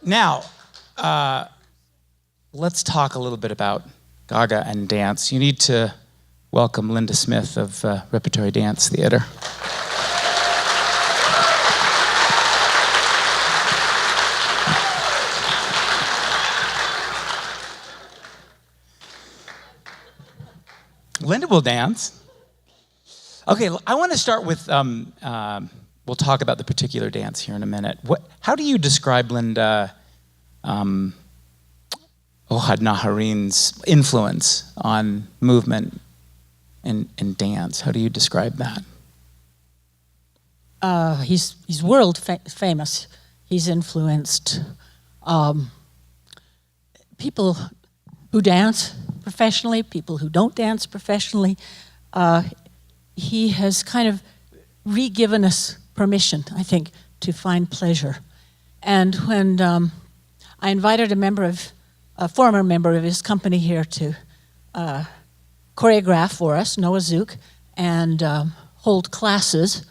Now, let's talk a little bit about Gaga and dance. You need to welcome Linda Smith of Repertory Dance Theatre. Linda will dance. Okay, I want to start with, we'll talk about the particular dance here in a minute. How do you describe, Linda, Ohad Naharin's influence on movement and dance? How do you describe that? He's world famous. He's influenced people who dance professionally, people who don't dance professionally. He has kind of re-given us permission, I think, to find pleasure. And when I invited a former member of his company here to choreograph for us, Noa Zuk, and hold classes,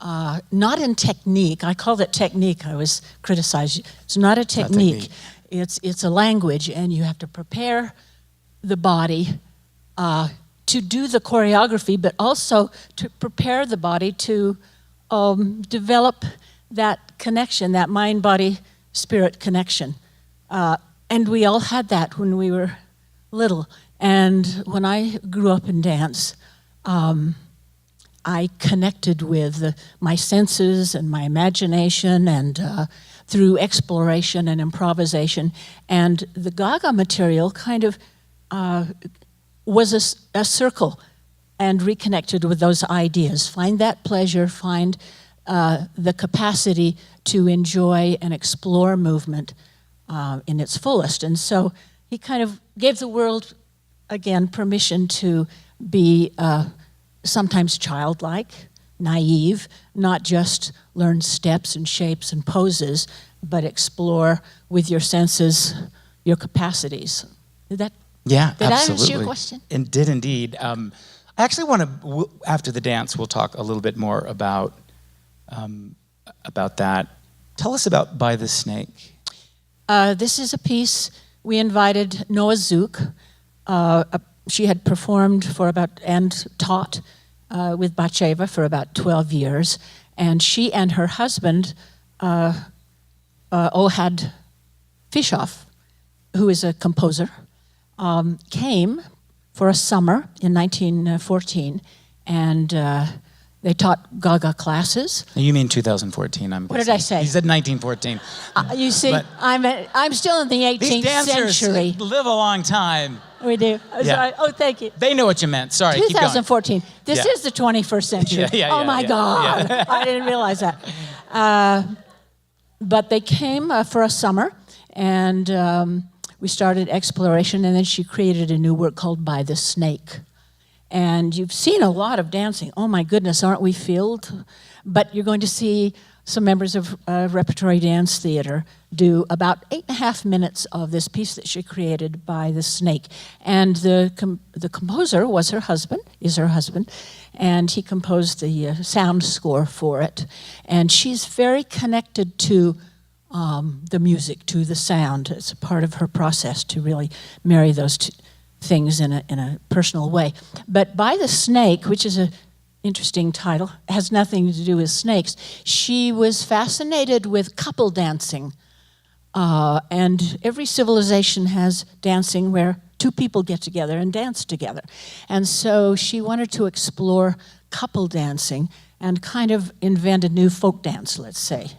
not in technique. I called it technique. I was criticized. It's not a technique. It's a language, and you have to prepare the body to do the choreography, but also to prepare the body to develop that connection, that mind-body-spirit connection. And we all had that when we were little. And when I grew up in dance, I connected with my senses and my imagination, and through exploration and improvisation. And the Gaga material kind of was a circle, and reconnected with those ideas. Find that pleasure, find the capacity to enjoy and explore movement in its fullest. And so he kind of gave the world, again, permission to be sometimes childlike, naive, not just learn steps and shapes and poses, but explore with your senses, your capacities. Did absolutely. I answer your question? It did indeed. I actually want to, after the dance, we'll talk a little bit more about that. Tell us about By the Snake. This is a piece we invited Noa Zuk. She had performed and taught with Batsheva for about 12 years. And she and her husband, Ohad Fishof, who is a composer, came for a summer in 1914, and they taught Gaga classes. You mean 2014? What did I say? You said 1914. You see, I'm still in the 18th these dancers century. Live a long time. We do. Yeah. Sorry. Oh, thank you. They know what you meant. Sorry. 2014. This is the 21st century. Oh my God! Yeah. I didn't realize that. But they came for a summer, and we started exploration, and then she created a new work called By the Snake. And you've seen a lot of dancing. Oh my goodness, aren't we filled? But you're going to see some members of Repertory Dance Theatre do about 8.5 minutes of this piece that she created, By the Snake. And the composer is her husband, and he composed the sound score for it. And she's very connected to the music, to the sound. It's a part of her process to really marry those two things in a personal way. But By the Snake, which is an interesting title, has nothing to do with snakes. She was fascinated with couple dancing. And every civilization has dancing where two people get together and dance together. And so she wanted to explore couple dancing and kind of invent a new folk dance, let's say,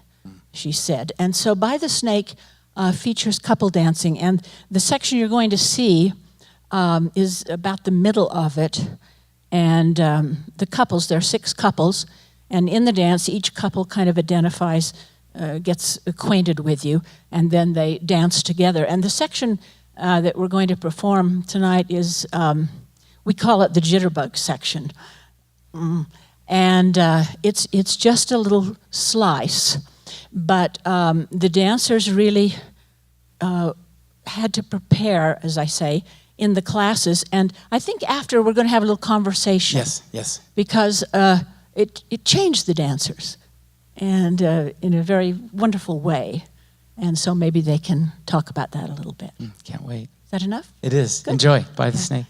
she said. And so By the Snake features couple dancing. And the section you're going to see is about the middle of it. And the couples, there are 6 couples. And in the dance, each couple kind of identifies, gets acquainted with you, and then they dance together. And the section that we're going to perform tonight is, we call it the jitterbug section. And it's just a little slice. But the dancers really had to prepare, as I say, in the classes. And I think after we're going to have a little conversation. Yes. Because it changed the dancers, and in a very wonderful way. And so maybe they can talk about that a little bit. Can't wait. Is that enough? It is. Good. Enjoy. By the Snake.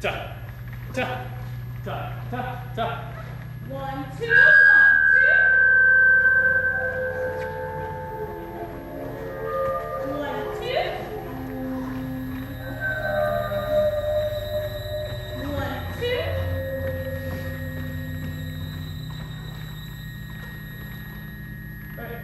Ta, ta, ta, ta, ta. 1, 2, 1, 2. 1, 2. 1, 2. Right.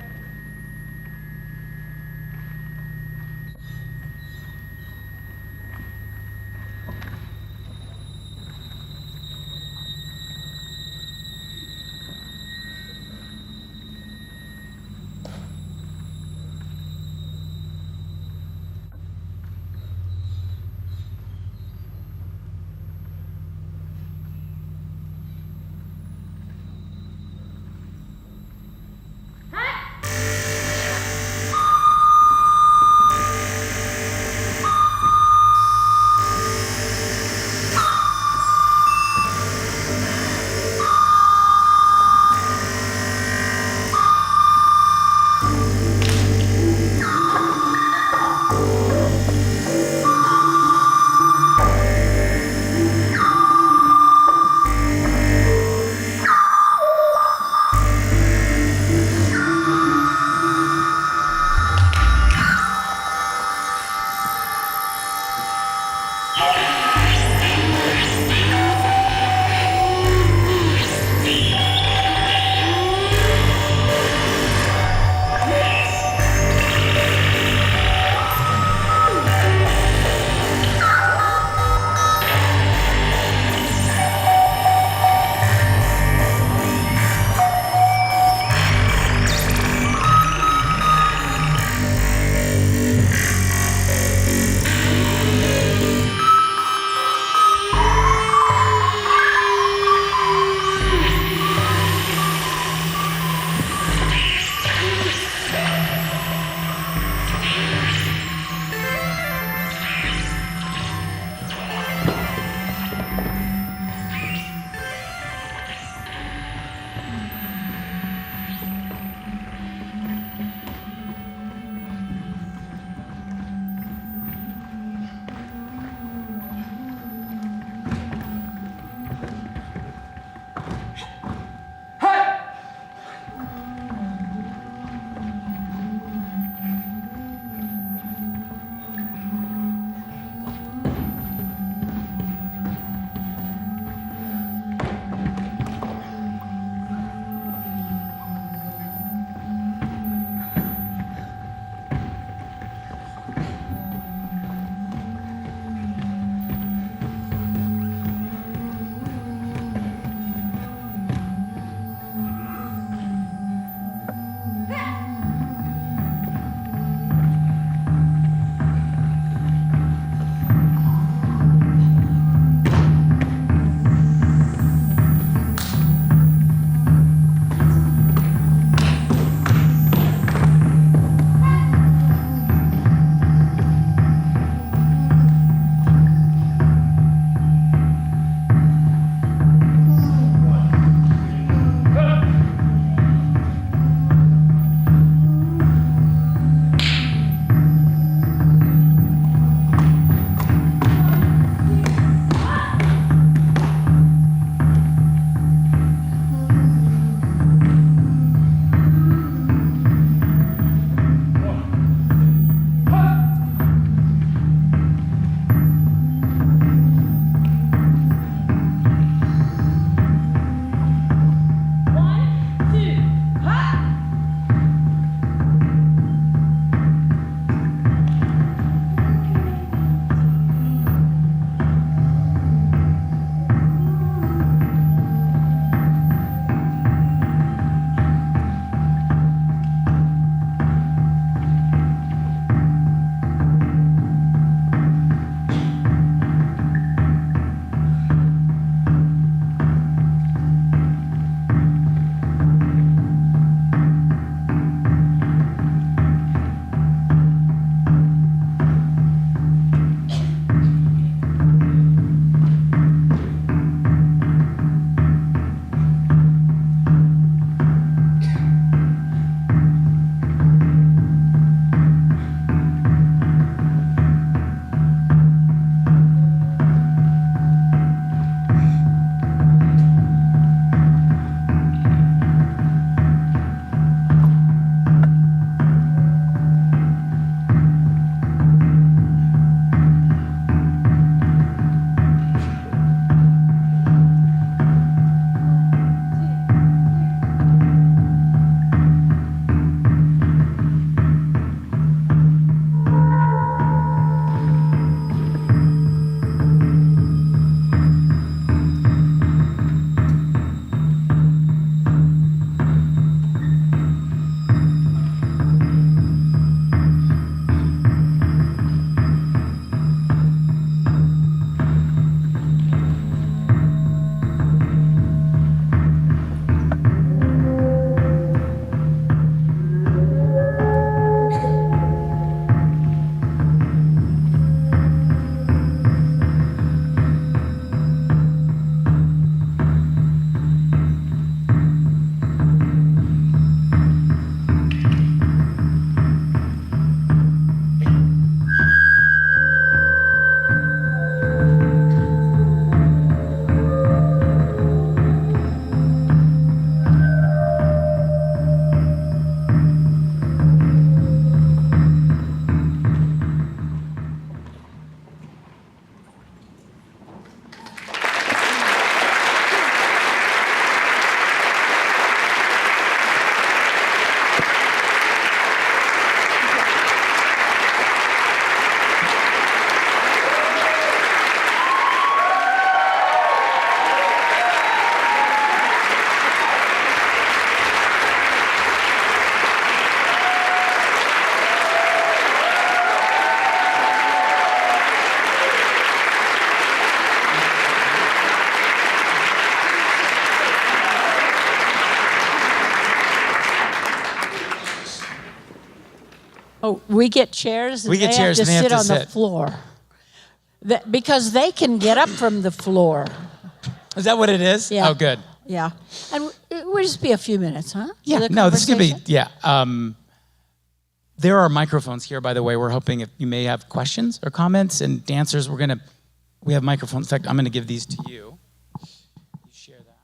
Oh, we get chairs and We get they chairs have to and they have sit to on the sit. floor. Because they can get up from the floor. Is that what it is? Yeah. Oh, good. Yeah. And we'll just be a few minutes, huh? Yeah, For the no, this is going to be, conversation? there are microphones here, by the way. We're hoping if you may have questions or comments, and dancers, we have microphones. In fact, I'm going to give these to you. You share that.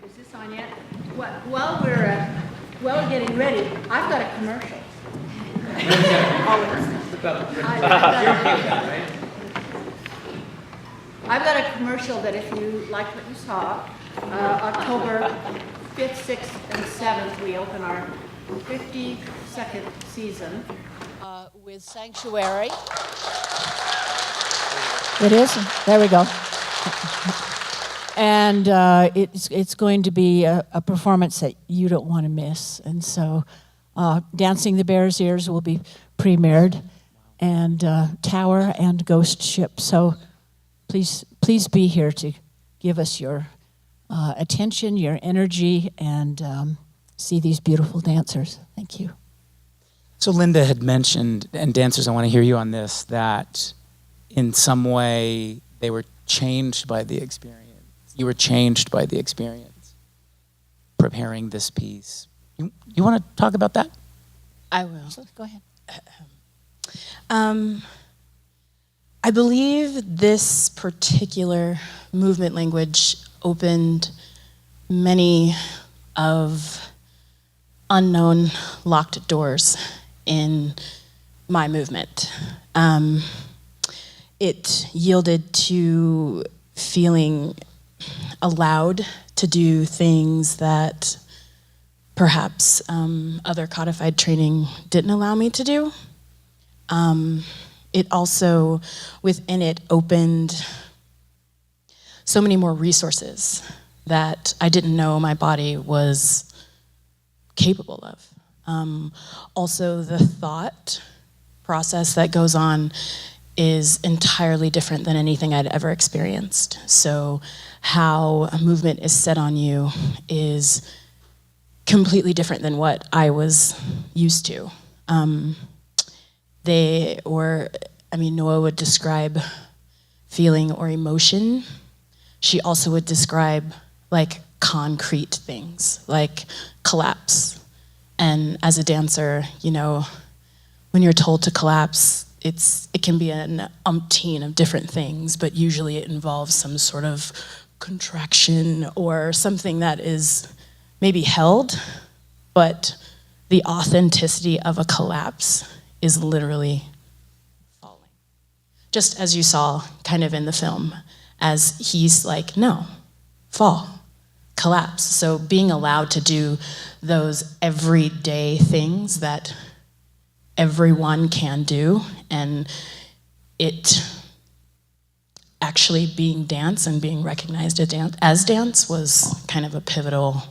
Is this on yet? While we're getting ready, I've got a commercial. I've got a commercial that if you liked what you saw, October 5th, 6th, and 7th, we open our 52nd season with Sanctuary. It is? There we go. And it's going to be a performance that you don't want to miss. And so Dancing the Bear's Ears will be premiered, and Tower and Ghost Ship. So please be here to give us your attention, your energy, and see these beautiful dancers. Thank you. So Linda had mentioned, and dancers, I want to hear you on this, that in some way they were changed by the experience. You were changed by the experience preparing this piece. You want to talk about that? I will. Go ahead. I believe this particular movement language opened many of unknown locked doors in my movement. It yielded to feeling allowed to do things that perhaps other codified training didn't allow me to do. It also, within it, opened so many more resources that I didn't know my body was capable of. Also, the thought process that goes on is entirely different than anything I'd ever experienced. So how a movement is set on you is completely different than what I was used to. Noa would describe feeling or emotion. She also would describe like concrete things, like collapse. And as a dancer, when you're told to collapse, it can be an umpteen of different things, but usually it involves some sort of contraction or something that is maybe held, but the authenticity of a collapse is literally falling. Just as you saw kind of in the film, as he's like, no, fall, collapse. So being allowed to do those everyday things that everyone can do, and it actually being dance and being recognized as dance was kind of a pivotal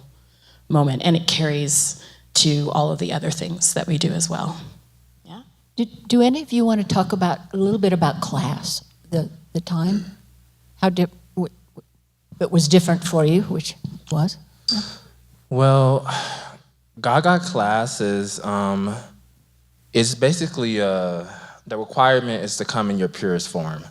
moment, and it carries to all of the other things that we do as well. Yeah. Do any of you want to talk a little bit about class, the time? How it was different for you, which was? Yeah. Well, Gaga class is basically the requirement is to come in your purest form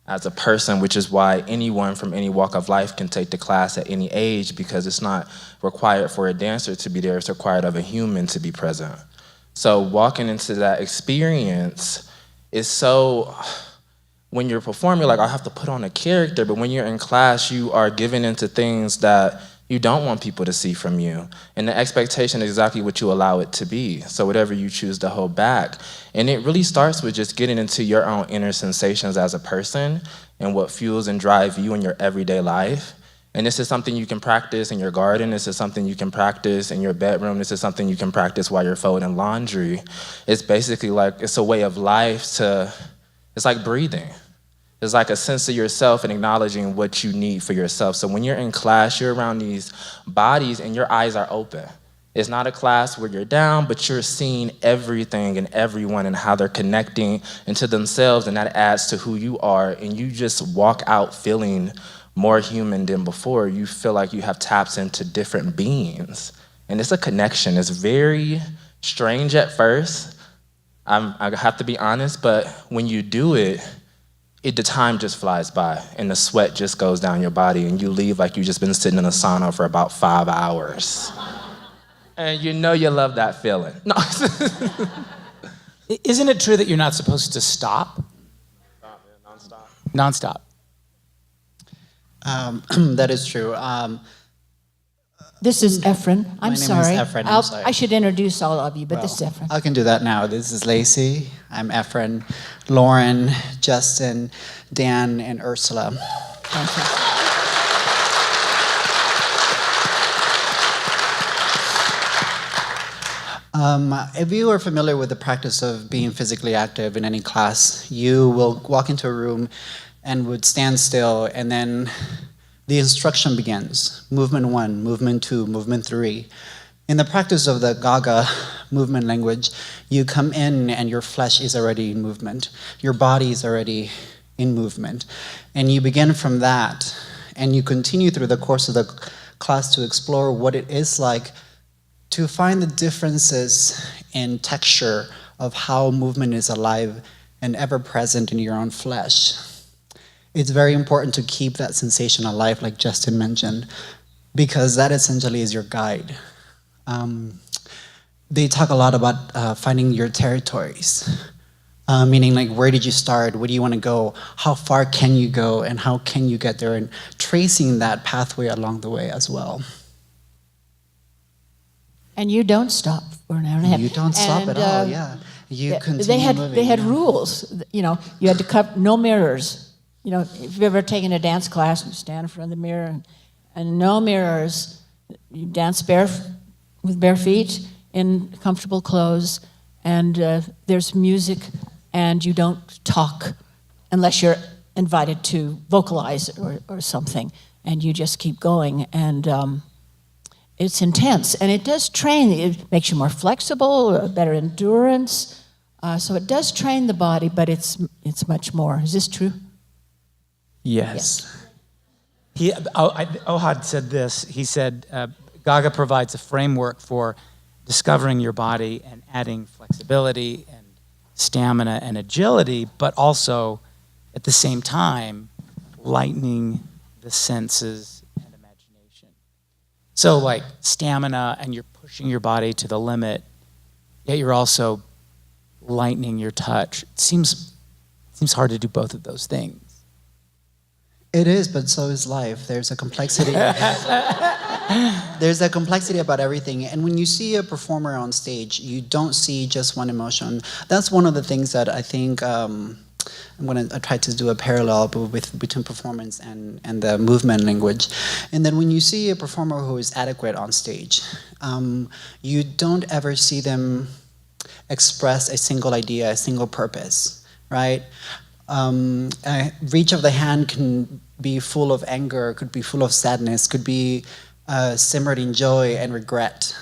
as a person, which is why anyone from any walk of life can take the class at any age, because it's not required for a dancer to be there, it's required of a human to be present. So walking into that experience is so, when you're performing, like I have to put on a character, but when you're in class, you are given into things that you don't want people to see from you. And the expectation is exactly what you allow it to be. So whatever you choose to hold back. And it really starts with just getting into your own inner sensations as a person and what fuels and drives you in your everyday life. And this is something you can practice in your garden. This is something you can practice in your bedroom. This is something you can practice while you're folding laundry. It's basically like, it's a way of life it's like breathing. It's like a sense of yourself and acknowledging what you need for yourself. So when you're in class, you're around these bodies and your eyes are open. It's not a class where you're down, but you're seeing everything and everyone and how they're connecting into themselves, and that adds to who you are. And you just walk out feeling more human than before. You feel like you have taps into different beings. And it's a connection. It's very strange at first. I have to be honest, but when you do it, the time just flies by and the sweat just goes down your body and you leave like you've just been sitting in a sauna for about 5 hours. And you know you love that feeling. No. Isn't it true that you're not supposed to stop? Non-stop. Non-stop. That is true. This is Efren. I'm My name is sorry. Efren, I'm sorry. I should introduce all of you, but this is Efren. I can do that now. This is Lacey. I'm Efren, Lauren, Justin, Dan, and Ursula. Thank you. If you are familiar with the practice of being physically active in any class, you will walk into a room and would stand still, and then the instruction begins. Movement 1, movement 2, movement 3. In the practice of the Gaga movement language, you come in and your flesh is already in movement. Your body is already in movement. And you begin from that, and you continue through the course of the class to explore what it is like to find the differences in texture of how movement is alive and ever present in your own flesh. It's very important to keep that sensation alive, like Justin mentioned, because that essentially is your guide. They talk a lot about finding your territories, meaning like where did you start, where do you want to go, how far can you go, and how can you get there, and tracing that pathway along the way as well. And you don't stop for an hour and a half. You don't stop at all, yeah. You continue moving. They had yeah. rules. You know, you had to cut no mirrors. You know, if you've ever taken a dance class, you stand in front of the mirror and no mirrors. You dance with bare feet in comfortable clothes, and there's music, and you don't talk unless you're invited to vocalize or something, and you just keep going. And it's intense, and it does train. It makes you more flexible, better endurance. So it does train the body, but it's much more. Is this true? Yes. Ohad said this. He said, Gaga provides a framework for discovering your body and adding flexibility and stamina and agility, but also, at the same time, lightening the senses and imagination. So like stamina, and you're pushing your body to the limit, yet you're also lightening your touch. It seems hard to do both of those things. It is, but so is life. There's a complexity. There's a complexity about everything. And when you see a performer on stage, you don't see just one emotion. That's one of the things that I think I'm going to try to do a parallel between performance and the movement language. And then when you see a performer who is adequate on stage, you don't ever see them express a single idea, a single purpose, right? Reach of the hand can be full of anger, could be full of sadness, could be simmered in joy and regret.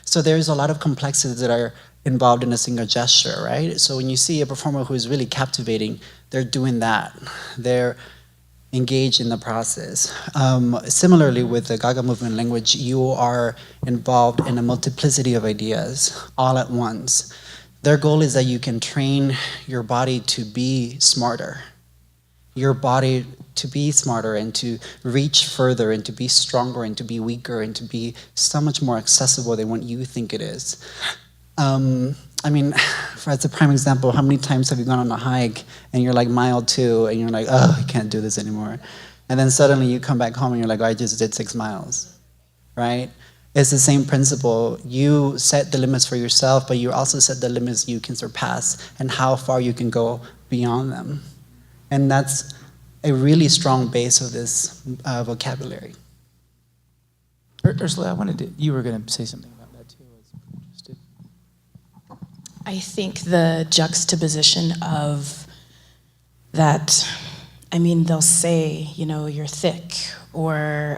So there's a lot of complexities that are involved in a single gesture, right? So when you see a performer who is really captivating, they're doing that. They're engaged in the process. Similarly, with the Gaga movement language, you are involved in a multiplicity of ideas all at once. Their goal is that you can train your body to be smarter. Your body to be smarter and to reach further and to be stronger and to be weaker and to be so much more accessible than what you think it is. I mean, as a prime example, how many times have you gone on a hike and you're like mile 2 and you're like, oh, I can't do this anymore. And then suddenly you come back home and you're like, oh, I just did 6 miles, right? It's the same principle. You set the limits for yourself, but you also set the limits you can surpass and how far you can go beyond them. And that's a really strong base of this vocabulary. Ursula, you were going to say something about that too. I was interested. I think the juxtaposition of that, I mean, they'll say, you know, you're thick, or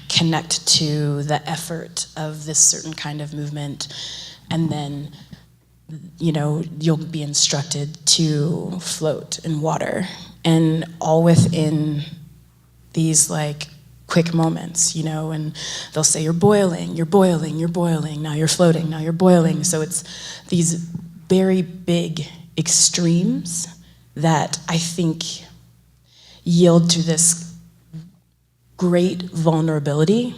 connect to the effort of this certain kind of movement, and then, you know, you'll be instructed to float in water, and all within these like quick moments, and they'll say, you're boiling, you're boiling, you're boiling, now you're floating, now you're boiling. So it's these very big extremes that I think yield to this great vulnerability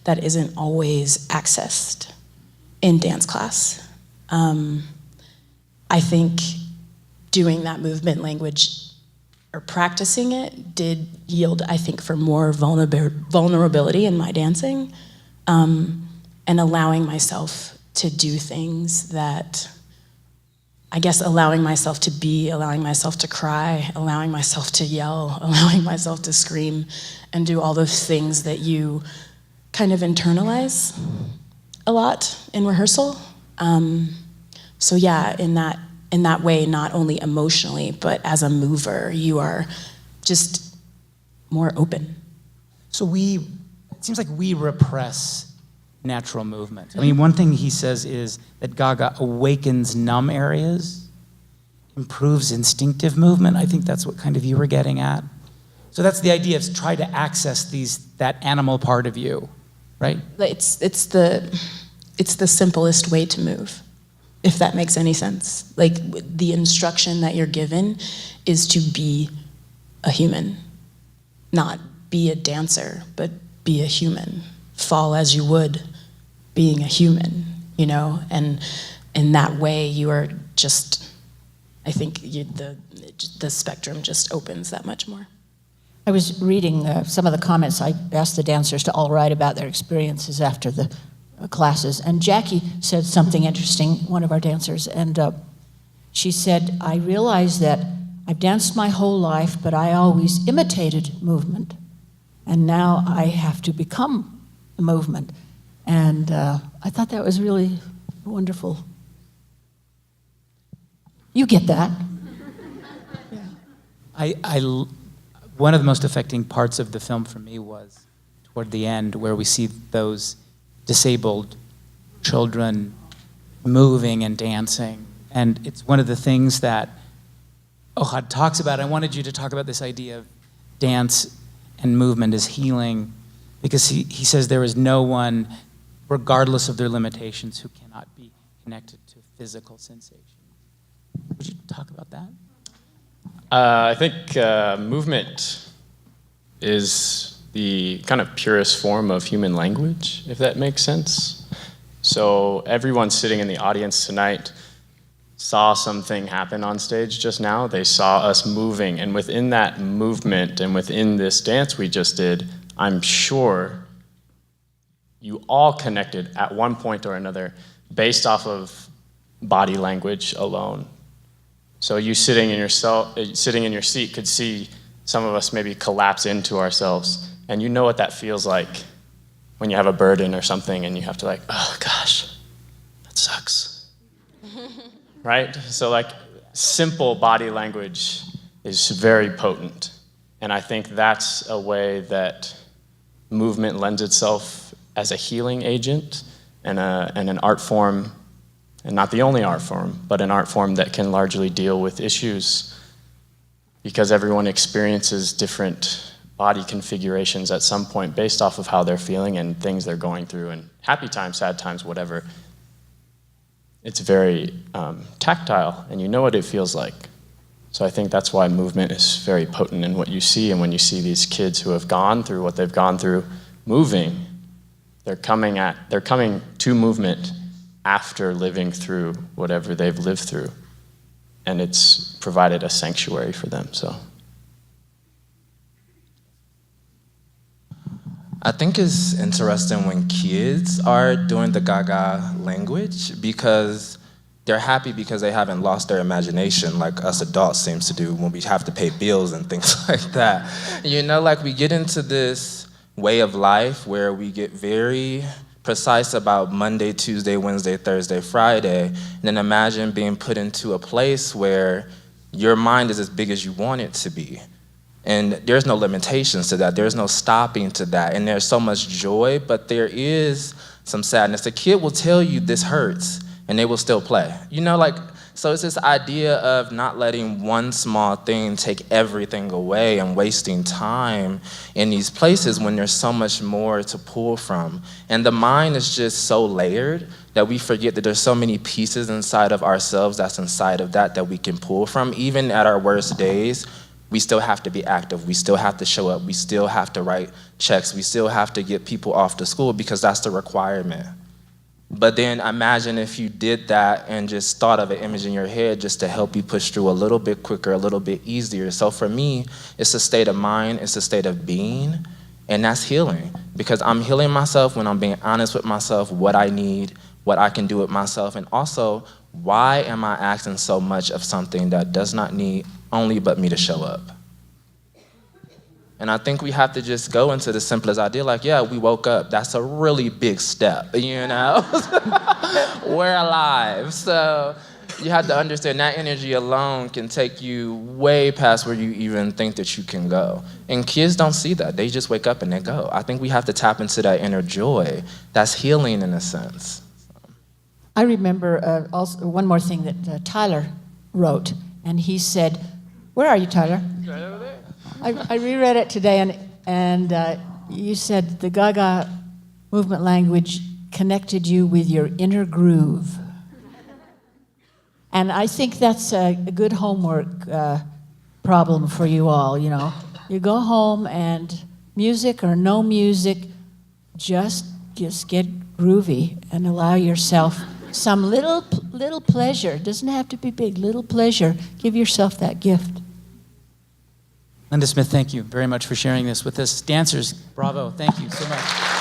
that isn't always accessed in dance class. I think doing that movement language or practicing it did yield, I think, for more vulnerability in my dancing, and allowing myself to do things that, I guess, allowing myself to be, allowing myself to cry, allowing myself to yell, allowing myself to scream, and do all those things that you kind of internalize a lot in rehearsal. So yeah, in that way, not only emotionally, but as a mover, you are just more open. So it seems like we repress natural movement. I mean, one thing he says is that Gaga awakens numb areas, improves instinctive movement. I think that's what kind of you were getting at. So that's the idea, of try to access that animal part of you, right? It's the simplest way to move, if that makes any sense. Like, the instruction that you're given is to be a human, not be a dancer, but be a human. Fall as you would being a human, and in that way you are just, I think the spectrum just opens that much more. I was reading some of the comments. I asked the dancers to all write about their experiences after the classes, and Jackie said something interesting, one of our dancers, and she said, I realized that I've danced my whole life, but I always imitated movement, and now I have to become the movement. And I thought that was really wonderful. You get that. Yeah. One of the most affecting parts of the film for me was toward the end, where we see those disabled children moving and dancing. And it's one of the things that Ohad talks about. I wanted you to talk about this idea of dance and movement as healing, because he says there is no one, regardless of their limitations, who cannot be connected to physical sensation. Would you talk about that? I think movement is the kind of purest form of human language, if that makes sense. So everyone sitting in the audience tonight saw something happen on stage just now. They saw us moving, and within that movement and within this dance we just did, I'm sure you all connected at one point or another based off of body language alone. So you sitting in your seat could see some of us maybe collapse into ourselves, and you know what that feels like when you have a burden or something and you have to like, oh gosh, that sucks. Right? So like, simple body language is very potent, and I think that's a way that movement lends itself as a healing agent and an art form. And not the only art form, but an art form that can largely deal with issues, because everyone experiences different body configurations at some point based off of how they're feeling and things they're going through, and happy times, sad times, whatever. It's very tactile, and you know what it feels like. So I think that's why movement is very potent in what you see, and when you see these kids who have gone through what they've gone through moving, they're coming to movement after living through whatever they've lived through. And it's provided a sanctuary for them, so. I think it's interesting when kids are doing the Gaga language, because they're happy because they haven't lost their imagination like us adults seems to do when we have to pay bills and things like that. Like we get into this way of life where we get very precise about Monday, Tuesday, Wednesday, Thursday, Friday, and then imagine being put into a place where your mind is as big as you want it to be. And there's no limitations to that. There's no stopping to that. And there's so much joy, but there is some sadness. A kid will tell you this hurts, and they will still play. So it's this idea of not letting one small thing take everything away and wasting time in these places when there's so much more to pull from. And the mind is just so layered that we forget that there's so many pieces inside of ourselves that's inside of that we can pull from. Even at our worst days, we still have to be active. We still have to show up. We still have to write checks. We still have to get people off to school because that's the requirement. But then imagine if you did that and just thought of an image in your head just to help you push through a little bit quicker, a little bit easier. So for me, it's a state of mind, it's a state of being, and that's healing. Because I'm healing myself when I'm being honest with myself, what I need, what I can do with myself, and also, why am I asking so much of something that does not need only but me to show up? And I think we have to just go into the simplest idea, like, yeah, we woke up. That's a really big step, you know? We're alive. So you have to understand that energy alone can take you way past where you even think that you can go. And kids don't see that. They just wake up and they go. I think we have to tap into that inner joy. That's healing in a sense. I remember also one more thing that Tyler wrote, and he said, where are you, Tyler? Right over there. I reread it today, and you said the Gaga movement language connected you with your inner groove. And I think that's a good homework problem for you all, you know. You go home and music or no music, just get groovy and allow yourself some little pleasure. It doesn't have to be big, little pleasure. Give yourself that gift. Linda Smith, thank you very much for sharing this with us. Dancers, bravo, thank you so much.